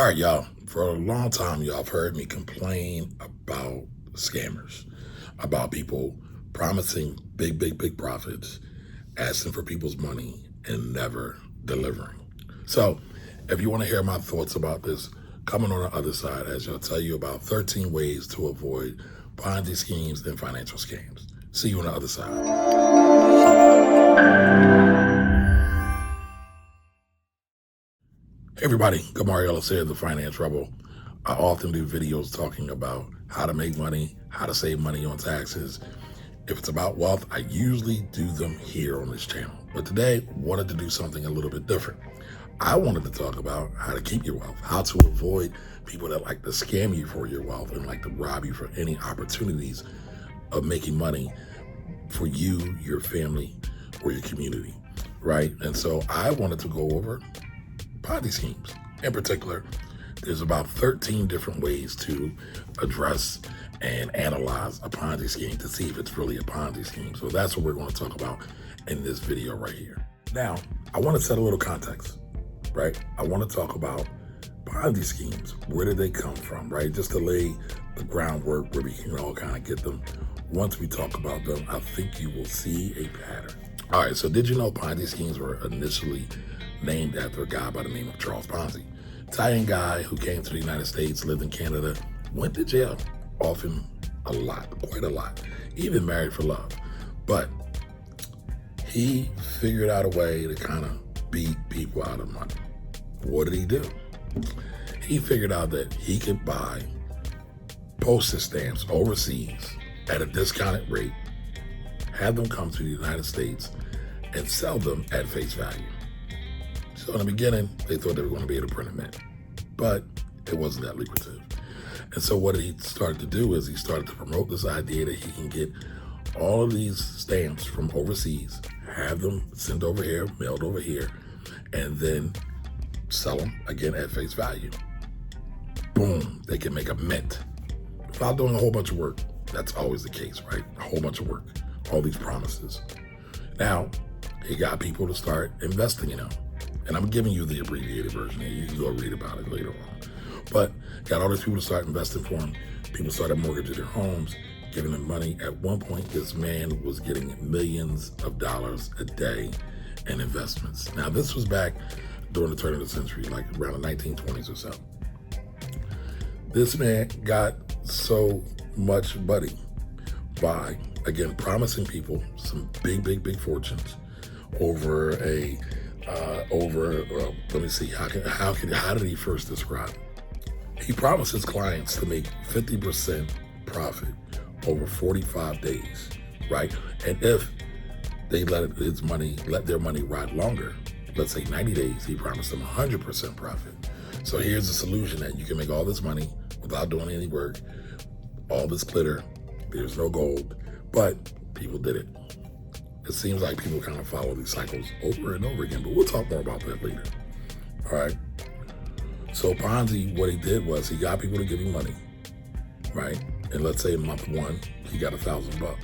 All right, y'all. For a long time, y'all have heard me complain about scammers, about people promising big profits, asking for people's money, and never delivering. So, if you want to hear my thoughts about this, coming on the other side, as I'll tell you about 13 ways to avoid Ponzi schemes and financial scams. See you on the other side. Hey everybody, Gamari Ellis here, the Finance Rebel. I often do videos talking about how to make money, how to save money on taxes. If it's about wealth, I usually do them here on this channel. But today, wanted to do something a little bit different. I wanted to talk about how to keep your wealth, how to avoid people that like to scam you for your wealth and like to rob you for any opportunities of making money for you, your family, or your community, right? And so I wanted to go over Ponzi schemes. In particular, there's about 13 different ways to address and analyze a Ponzi scheme to see if it's really a Ponzi scheme. So that's what we're going to talk about in this video right here. Now, I want to set a little context, right? I want to talk about Ponzi schemes. Where did they come from, right? Just to lay the groundwork where we can all kind of get them. Once we talk about them, I think you will see a pattern. All right, so did you know Ponzi schemes were initially named after a guy by the name of Charles Ponzi? Italian guy who came to the United States, lived in Canada, went to jail, often a lot, quite a lot, even married for love. But he figured out a way to kind of beat people out of money. What did he do? He figured out that he could buy postage stamps overseas at a discounted rate, have them come to the United States, and sell them at face value. So in the beginning, they thought they were going to be able to print them in, but it wasn't that lucrative. And so what he started to do is he started to promote this idea that he can get all of these stamps from overseas, have them sent over here, mailed over here, and then sell them again at face value. Boom, they can make a mint without doing a whole bunch of work. That's always the case, right? A whole bunch of work, all these promises. Now, he got people to start investing in them. And I'm giving you the abbreviated version here. You can go read about it later on. But got all these people to start investing for him. People started mortgaging their homes, giving them money. At one point, this man was getting millions of dollars a day in investments. Now, this was back during the turn of the century, like around the 1920s or so. This man got so much money by, again, promising people some big fortunes over a let me see, how did he first describe it? He promised his clients to make 50% profit over 45 days, right? And if they let their money ride longer, let's say 90 days, he promised them 100% profit. So here's the solution: that you can make all this money without doing any work, all this glitter, there's no gold, but people did it. It seems like people kind of follow these cycles over and over again, but we'll talk more about that later. All right. So Ponzi, what he did was he got people to give him money, right? And let's say in month one, he got $1,000.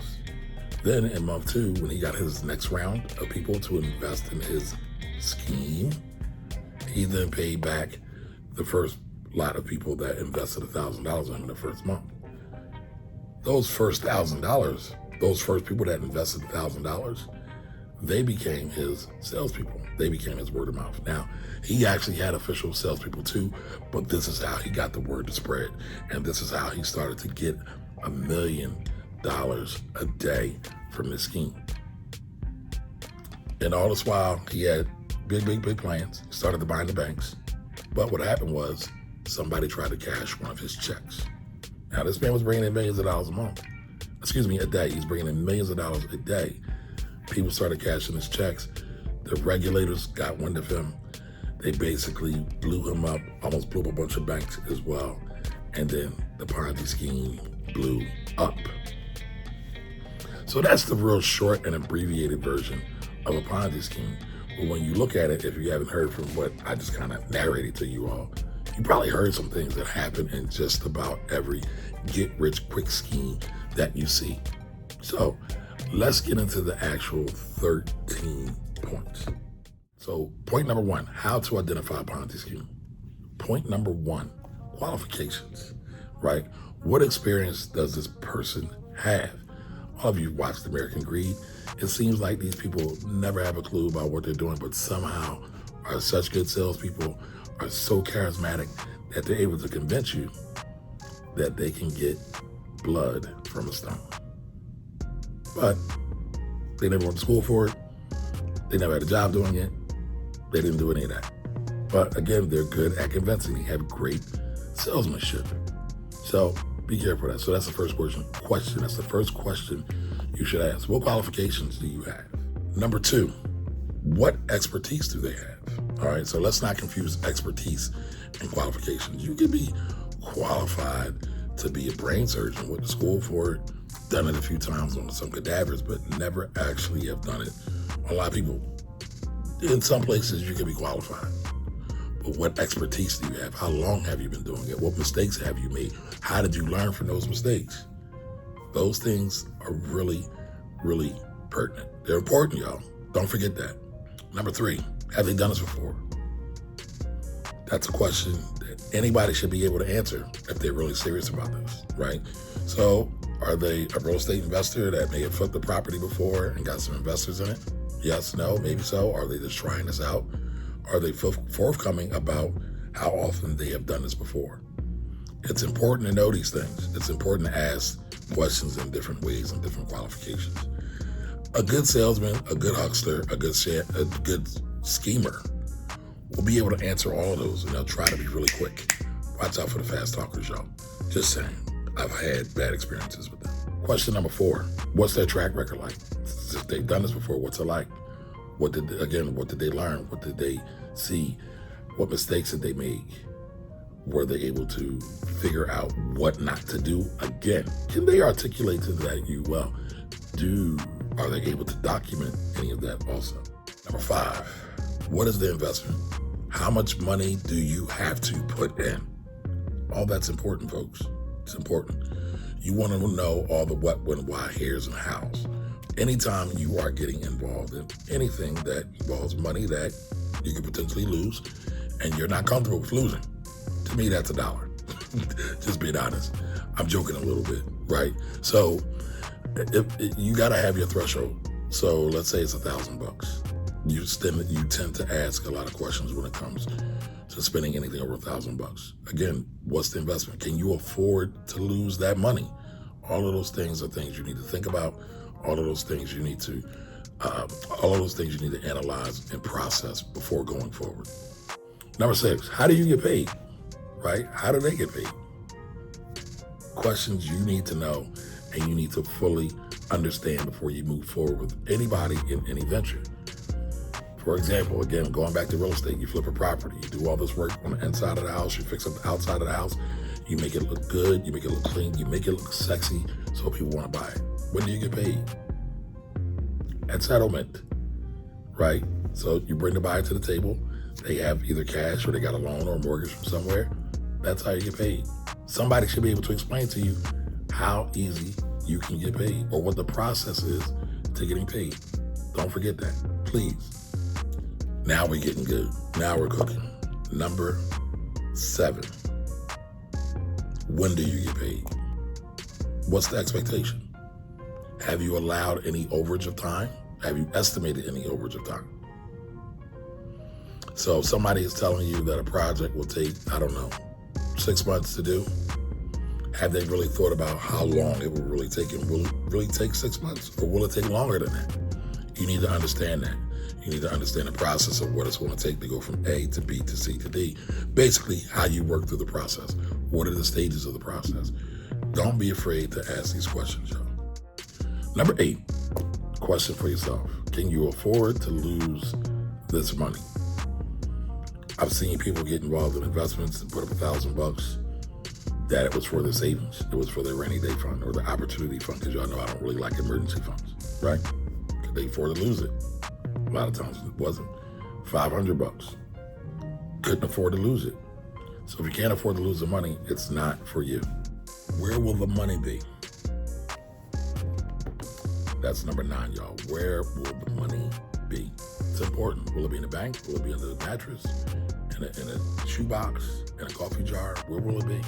Then in month two, when he got his next round of people to invest in his scheme, he then paid back the first lot of people that invested $1,000 in him the first month. Those first $1,000, those first people that invested $1,000, they became his salespeople. They became his word of mouth. Now, he actually had official salespeople too, but this is how he got the word to spread. And this is how he started to get $1 million a day from this scheme. And all this while, he had big plans. He started to buy in the banks. But what happened was somebody tried to cash one of his checks. Now, this man was bringing in millions of dollars a day. He's bringing in millions of dollars a day. People started cashing his checks. The regulators got wind of him. They basically blew him up, almost blew up a bunch of banks as well. And then the Ponzi scheme blew up. So that's the real short and abbreviated version of a Ponzi scheme. But when you look at it, if you haven't heard from what I just kind of narrated to you all, you probably heard some things that happen in just about every get-rich-quick scheme that you see. So let's get into the actual 13 points. So point number one, how to identify a Ponzi scheme. Point number one, qualifications, right? What experience does this person have? All of you watched American Greed. It seems like these people never have a clue about what they're doing, but somehow are such good salespeople, are so charismatic that they're able to convince you that they can get blood from a stone. But they never went to school for it. They never had a job doing it. They didn't do any of that. But again, they're good at convincing. They have great salesmanship. So be careful of that. So that's the first question. That's the first question you should ask. What qualifications do you have? Number two, what expertise do they have? All right, so let's not confuse expertise and qualifications. You can be qualified to be a brain surgeon, went to school for it, done it a few times on some cadavers, but never actually have done it. A lot of people, in some places you can be qualified. But what expertise do you have? How long have you been doing it? What mistakes have you made? How did you learn from those mistakes? Those things are really, really pertinent. They're important, y'all. Don't forget that. Number three, have they done this before? That's a question that anybody should be able to answer if they're really serious about this, right? So are they a real estate investor that may have flipped the property before and got some investors in it? Yes, no, maybe so. Are they just trying this out? Are they forthcoming about how often they have done this before? It's important to know these things. It's important to ask questions in different ways and different qualifications. A good salesman, a good huckster, a good schemer will be able to answer all of those, and they'll try to be really quick. Watch out for the fast talkers, y'all. Just saying. I've had bad experiences with them. Question number four, what's their track record like? If they've done this before, what's it like? What did they learn? What did they see? What mistakes did they make? Were they able to figure out what not to do again? Can they articulate to that you well? Are they able to document any of that also? Number five, what is the investment? How much money do you have to put in? All that's important, folks. It's important. You want to know all the what, when, why, here's, and hows. Anytime you are getting involved in anything that involves money that you could potentially lose and you're not comfortable with losing, to me, that's $1. Just being honest. I'm joking a little bit, right? So if you got to have your threshold. So let's say it's $1,000. You tend to ask a lot of questions when it comes to spending anything over $1,000. Again, what's the investment? Can you afford to lose that money? All of those things are things you need to think about. All of those things you need to analyze and process before going forward. Number six, how do you get paid? Right? How do they get paid? Questions you need to know and you need to fully understand before you move forward with anybody in any venture. For example, again, going back to real estate, you flip a property, you do all this work on the inside of the house, you fix up the outside of the house, you make it look good, you make it look clean, you make it look sexy so people want to buy it. When do you get paid? At settlement, right? So you bring the buyer to the table, they have either cash or they got a loan or a mortgage from somewhere. That's how you get paid. Somebody should be able to explain to you how easy you can get paid or what the process is to getting paid. Don't forget that, please. Now we're getting good. Now we're cooking. Number 7, when do you get paid? What's the expectation? Have you allowed any overage of time? Have you estimated any overage of time? So if somebody is telling you that a project will take, 6 months to do, have they really thought about how long it will really take? And will it really take 6 months or will it take longer than that? You need to understand that. You need to understand the process of what it's going to take to go from A to B to C to D. Basically, how you work through the process. What are the stages of the process? Don't be afraid to ask these questions, y'all. Number 8, question for yourself. Can you afford to lose this money? I've seen people get involved in investments and put up $1,000 that it was for their savings. It was for their rainy day fund or the opportunity fund, because y'all know I don't really like emergency funds, right? Could they afford to lose it? A lot of times it wasn't. $500. Couldn't afford to lose it. So if you can't afford to lose the money, it's not for you. Where will the money be? That's number 9, y'all. Where will the money be? It's important. Will it be in the bank? Will it be under the mattress? in a shoebox, in a coffee jar? Where will it be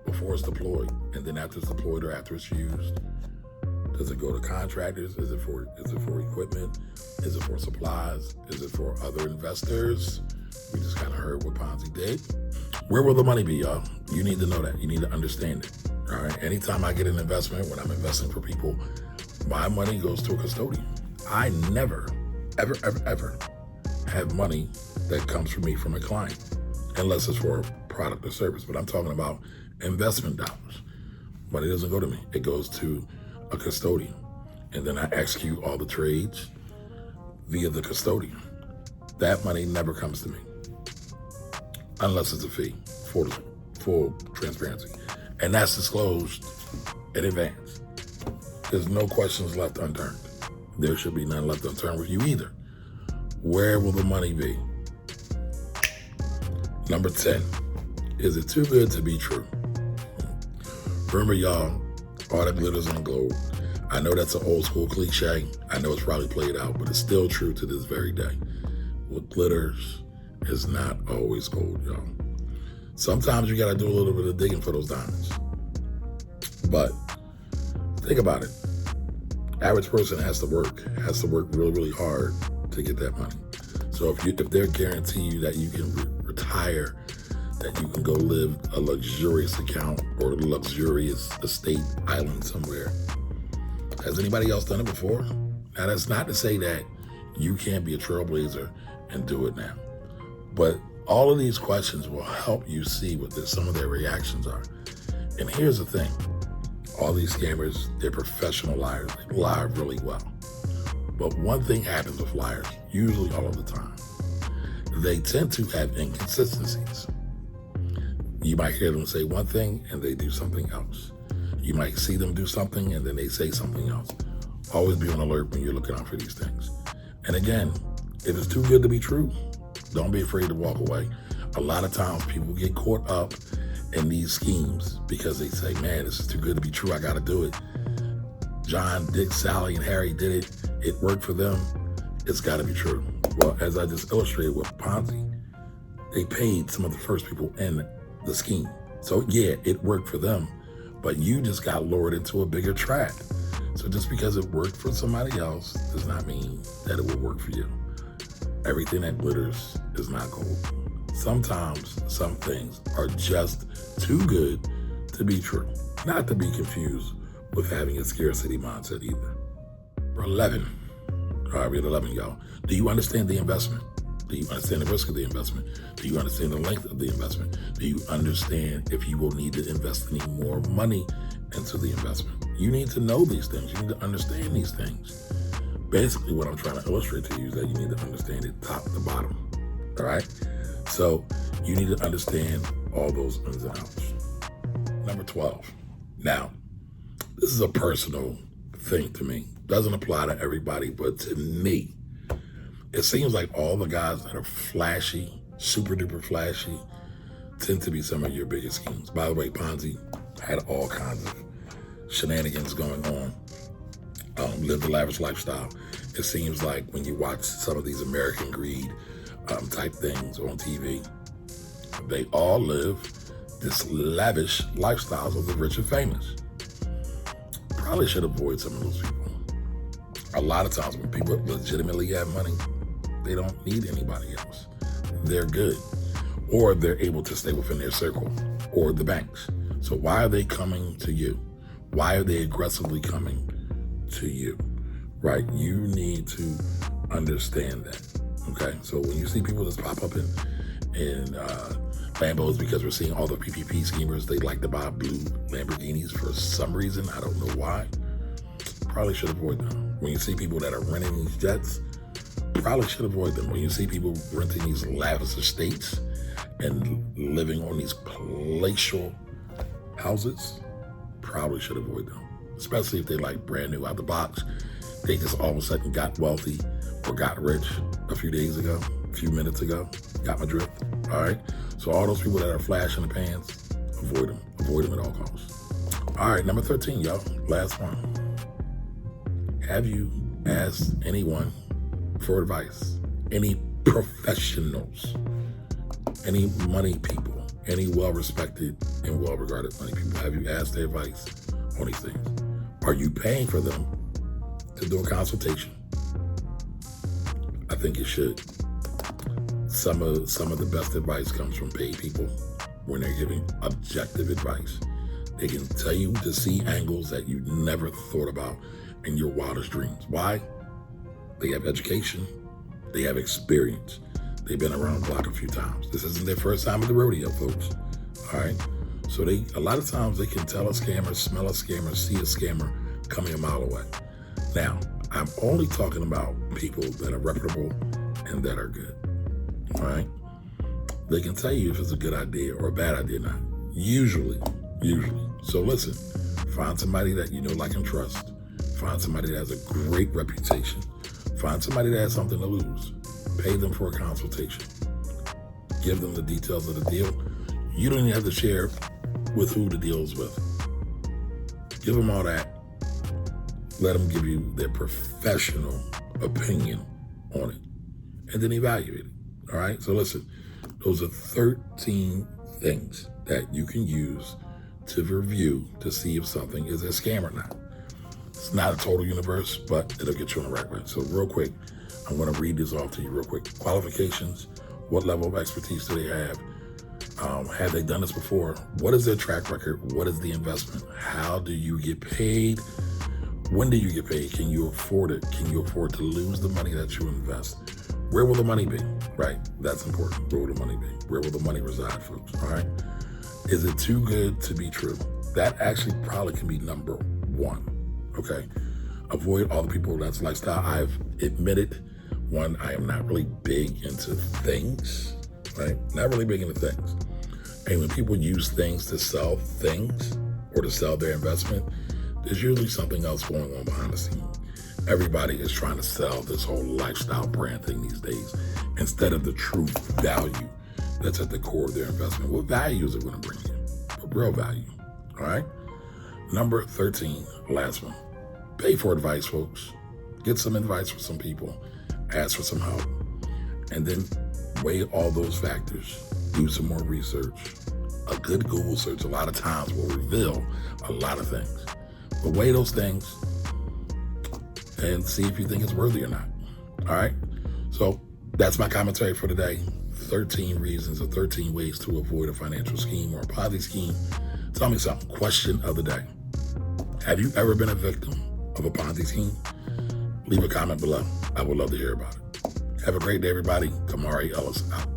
before it's deployed? And then after it's deployed or after it's used, does it go to contractors? Is it for equipment? Is it for supplies? Is it for other investors? We just kind of heard what Ponzi did. Where will the money be, y'all? You need to know that. You need to understand it. All right. Anytime I get an investment, when I'm investing for people, my money goes to a custodian. I never, ever, ever, ever have money that comes from me from a client, unless it's for a product or service. But I'm talking about investment dollars. Money doesn't go to me. It goes to a custodian. And then I execute all the trades via the custodian. That money never comes to me, unless it's a fee, full transparency. And that's disclosed in advance. There's no questions left unturned. There should be none left unturned with you either. Where will the money be? Number 10, is it too good to be true? Remember, y'all, all that glitters on gold. I know that's an old school cliche. I know it's probably played out, but it's still true to this very day. What glitters is not always gold, y'all. Sometimes you gotta do a little bit of digging for those diamonds. But think about it. Average person has to work really, really hard to get that money. So if they're guaranteeing you that you can retire, that you can go live a luxurious account or a luxurious estate island somewhere, has anybody else done it before? Now, that's not to say that you can't be a trailblazer and do it now. But all of these questions will help you see what some of their reactions are. And here's the thing. All these scammers, they're professional liars. They lie really well. But one thing happens with liars, usually all of the time. They tend to have inconsistencies. You might hear them say one thing and they do something else. You might see them do something and then they say something else. Always be on alert when you're looking out for these things. And again, if it's too good to be true, don't be afraid to walk away. A lot of times people get caught up in these schemes because they say, man, this is too good to be true. I got to do it. John, Dick, Sally, and Harry did it. It worked for them. It's got to be true. Well, as I just illustrated with Ponzi, they paid some of the first people in the scheme. So yeah, it worked for them, but you just got lured into a bigger trap. So just because it worked for somebody else does not mean that it will work for you. Everything that glitters is not gold. Sometimes some things are just too good to be true. Not to be confused with having a scarcity mindset either. For 11, all right, we're at 11, y'all. Do you understand the investment? Do you understand the risk of the investment? Do you understand the length of the investment? Do you understand if you will need to invest any more money into the investment? You need to know these things. You need to understand these things. Basically, what I'm trying to illustrate to you is that you need to understand it top to bottom, all right? So you need to understand all those ins and outs. Number 12. Now, this is a personal thing to me. Doesn't apply to everybody, but to me, it seems like all the guys that are flashy, super duper flashy, tend to be some of your biggest schemes. By the way, Ponzi had all kinds of shenanigans going on. Live the lavish lifestyle. It seems like when you watch some of these American greed type things on TV, they all live this lavish lifestyles of the rich and famous. Probably should avoid some of those people. A lot of times when people legitimately have money, they don't need anybody else. They're good. Or they're able to stay within their circle or the banks. So why are they coming to you? Why are they aggressively coming to you? Right? You need to understand that. Okay? So when you see people just pop up in Lambos, because we're seeing all the PPP schemers, they like to buy blue Lamborghinis for some reason. I don't know why. Probably should avoid them. When you see people that are renting these jets, probably should avoid them. When you see people renting these lavish estates and living on these palatial houses, probably should avoid them. Especially if they like brand new out the box. They just all of a sudden got wealthy or got rich a few days ago, a few minutes ago. Got my drift, all right? So all those people that are flashing the pans, avoid them. Avoid them at all costs. All right, number 13, y'all. Last one. Have you asked anyone for advice? Any professionals? Any money people, any well-respected and well-regarded money people, have you asked their advice on these things? Are you paying for them to do a consultation? I think you should. Some of the best advice comes from paid people when they're giving objective advice. They can tell you to see angles that you never thought about in your wildest dreams. Why? They have education. They have experience. They've been around the block a few times. This isn't their first time at the rodeo, folks. All right? So a lot of times they can tell a scammer, smell a scammer, see a scammer coming a mile away. Now, I'm only talking about people that are reputable and that are good. All right? They can tell you if it's a good idea or a bad idea or not. Usually. So listen, find somebody that you know, like, and trust. Find somebody that has a great reputation. Find somebody that has something to lose. Pay them for a consultation. Give them the details of the deal. You don't even have to share with who the deal is with. Give them all that. Let them give you their professional opinion on it, and then evaluate it. All right? So listen, those are 13 things that you can use to review to see if something is a scam or not. It's not a total universe, but it'll get you on the right way. So real quick, I'm going to read this off to you real quick. Qualifications. What level of expertise do they have? Have they done this before? What is their track record? What is the investment? How do you get paid? When do you get paid? Can you afford it? Can you afford to lose the money that you invest? Where will the money be? Right? That's important. Where will the money be? Where will the money reside, folks? All right? Is it too good to be true? That actually probably can be number one. Okay? Avoid all the people that's lifestyle. I've admitted, one, I am not really big into things, right? Not really big into things. And when people use things to sell things or to sell their investment, there's usually something else going on behind the scenes. Everybody is trying to sell this whole lifestyle brand thing these days instead of the true value that's at the core of their investment. What value is it going to bring you? But real value, all right? Number 13, last one. Pay for advice, folks. Get some advice from some people. Ask for some help. And then weigh all those factors. Do some more research. A good Google search a lot of times will reveal a lot of things. But weigh those things and see if you think it's worthy or not. All right? So that's my commentary for today. 13 reasons or 13 ways to avoid a financial scheme or a Ponzi scheme. Tell me something. Question of the day. Have you ever been a victim of a Ponzi scheme? Leave a comment below. I would love to hear about it. Have a great day, everybody. Kamari Ellis out.